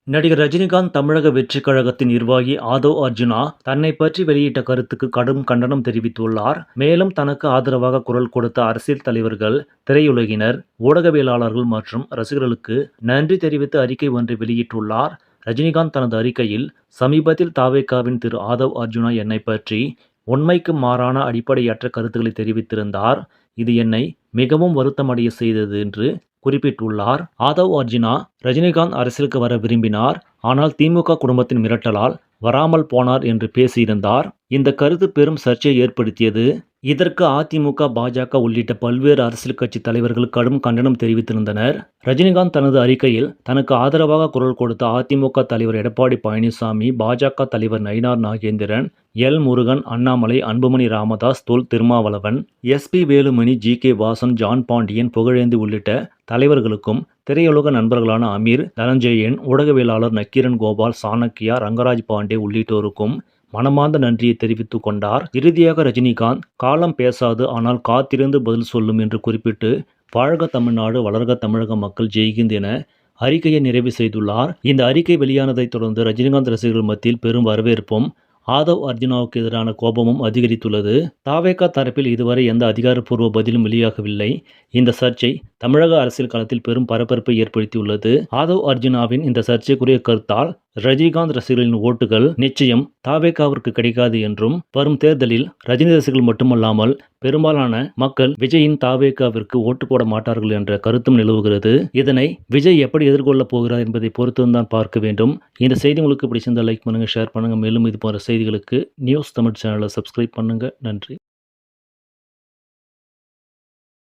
நடிகர் ரஜினிகாந்த் தமிழக வெற்றிக் கழகத்தின் நிர்வாகி ஆதவ் அர்ஜுனா தன்னை பற்றி வெளியிட்ட கருத்துக்கு கடும் கண்டனம் தெரிவித்துள்ளார். மேலும் தனக்கு ஆதரவாக குரல் கொடுத்த அரசியல் தலைவர்கள், திரையுலகினர், ஊடகவியலாளர்கள் மற்றும் ரசிகர்களுக்கு நன்றி தெரிவித்து அறிக்கை ஒன்றை வெளியிட்டுள்ளார். ரஜினிகாந்த் தனது அறிக்கையில், சமீபத்தில் தாவேகாவின் திரு ஆதவ் அர்ஜுனா என்னை பற்றி உண்மைக்கு மாறான அடிப்படையற்ற கருத்துக்களை தெரிவித்திருந்தார். இது என்னை மிகவும் வருத்தமடைய செய்தது என்று குறிப்பிட்டுள்ளார். ஆதவ் அர்ஜுனா ரஜினிகாந்த் அரசியலுக்கு வர விரும்பினார். ஆனால் திமுக குடும்பத்தின் மிரட்டலால் வராமல் போனார் என்று பேசியிருந்தார். இந்த கருத்து பெரும் சர்ச்சையை ஏற்படுத்தியது. இதற்கு அதிமுக, பாஜக உள்ளிட்ட பல்வேறு அரசியல் கட்சி தலைவர்கள் கடும் கண்டனம் தெரிவித்திருந்தனர். ரஜினிகாந்த் தனது அறிக்கையில் தனக்கு ஆதரவாக குரல் கொடுத்த அதிமுக தலைவர் எடப்பாடி பழனிசாமி, பாஜக தலைவர் Nainar Nagendran, L. Murugan, Annamalai, Anbumani Ramadoss, Thol Thirumavalavan, S. P. Velumani, G. K. Vasan, John Pandian, Pugazhendhi உள்ளிட்ட தலைவர்களுக்கும், திரையுலக நண்பர்களான அமீர், தனஞ்சயன், ஊடகவியலாளர் நக்கீரன் கோபால், சாணக்கியா, ரங்கராஜ் பாண்டே உள்ளிட்டோருக்கும் மனமார்ந்த நன்றியை தெரிவித்துக் கொண்டார். இறுதியாக ரஜினிகாந்த், காலம் பேசாது ஆனால் காத்திருந்து பதில் சொல்லும் என்று குறிப்பிட்டு, வாழ்க தமிழ்நாடு, வளர்க தமிழக மக்கள், ஜெய்ஹிந்த் என அறிக்கையை நிறைவு செய்துள்ளார். இந்த அறிக்கை வெளியானதைத் தொடர்ந்து ரஜினிகாந்த் ரசிகர்கள் மத்தியில் பெரும் வரவேற்பும், ஆதவ் அர்ஜுனாவுக்கு எதிரான கோபமும் அதிகரித்துள்ளது. தாவேகா தரப்பில் இதுவரை எந்த அதிகாரப்பூர்வ பதிலும் வெளியாகவில்லை. இந்த சர்ச்சை தமிழக அரசியல் களத்தில் பெரும் பரபரப்பை ஏற்படுத்தியுள்ளது. ஆதவ் அர்ஜுனாவின் இந்த சர்ச்சைக்குரிய கருத்தால் ரஜினிகாந்த் ரசிகர்களின் ஓட்டுகள் நிச்சயம் தாவேகாவிற்கு கிடைக்காது என்றும், வரும் தேர்தலில் ரஜினி ரசிகர்கள் மட்டுமல்லாமல் பெரும்பாலான மக்கள் விஜயின் தாவேகாவிற்கு ஓட்டு போட மாட்டார்கள் என்ற கருத்தும் நிலவுகிறது. இதனை விஜய் எப்படி எதிர்கொள்ளப் போகிறார் என்பதை பொறுத்துதான் பார்க்க வேண்டும். இந்த செய்தி உங்களுக்கு பிடிச்சிருந்தால் லைக் பண்ணுங்க, ஷேர் பண்ணுங்க. மேலும் இது போன்ற செய்திகளுக்கு நியூஸ் தமிழ் சேனலை சப்ஸ்கிரைப் பண்ணுங்க. நன்றி.